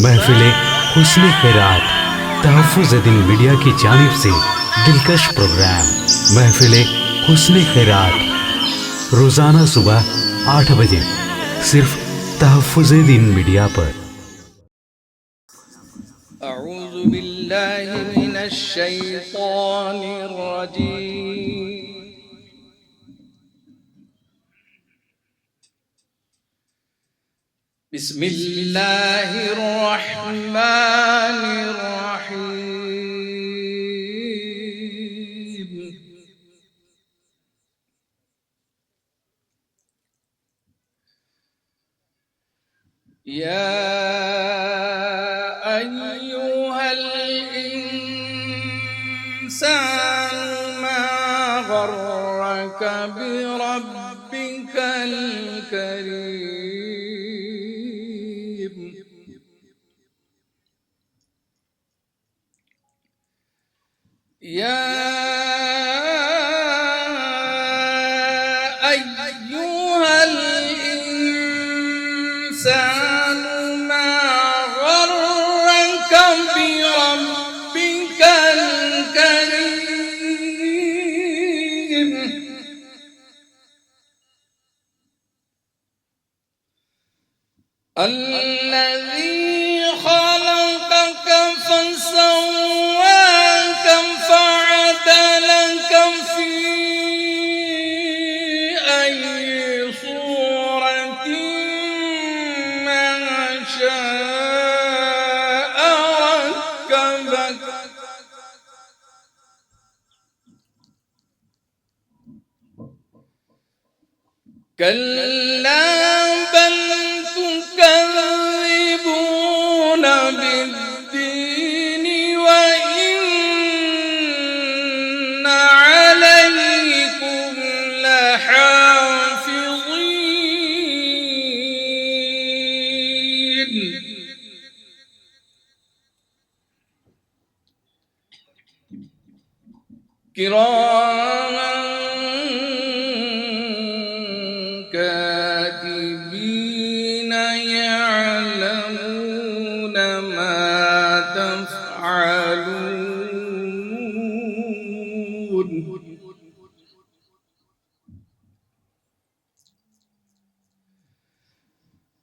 महफिले हुस्न खैरात तहफ़्फ़ुज़ दिन मीडिया की जानिब से दिलकश प्रोग्राम महफिले हुस्न खैरात रोज़ाना सुबह 8 बजे सिर्फ तहफ़्फ़ुज़ दिन मीडिया पर। अऊज़ु बिल्लाहि मिनश शैतानिर रजीम। बिस्मिल्लाहिर रहमानिर रहीम। या अय्युहल इंसान मा गर्रक बिरब्बिकल करीम। या अय्युहल इंसान मा गर्रक बिरब्बिकल करीम। الذي خلقك فسواك فعدلك في أي صورة ما شاء ركبك. كلا بل تكذبون بالدين وإن عليكم لحافظين كراما كاتبين يعلمون ما تفعلون.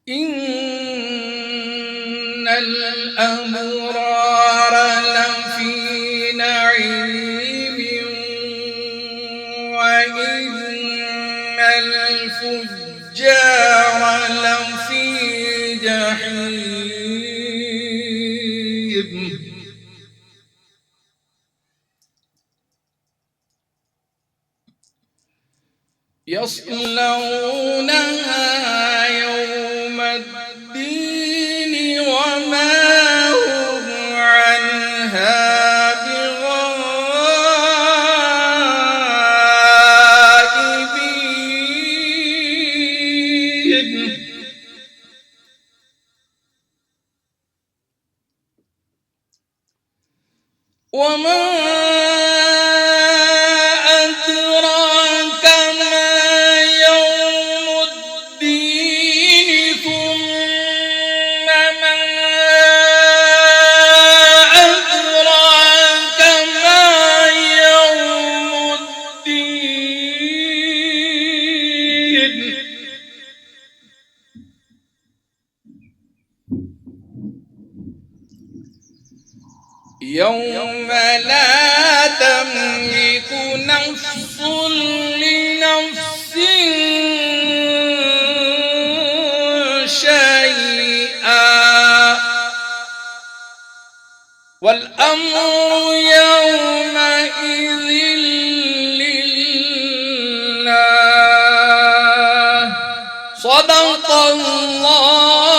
إن الأبرار لفي نعيم وإن الفجار لفي جحيم. يصلونها يوم الدين وما هم عنها بغائبين. وما أدراك ما يوم الدين ثم ما أدراك ما يوم الدين. يوم لا تملك نفس لنفس شيئا والأمر يومئذ لله. صدق الله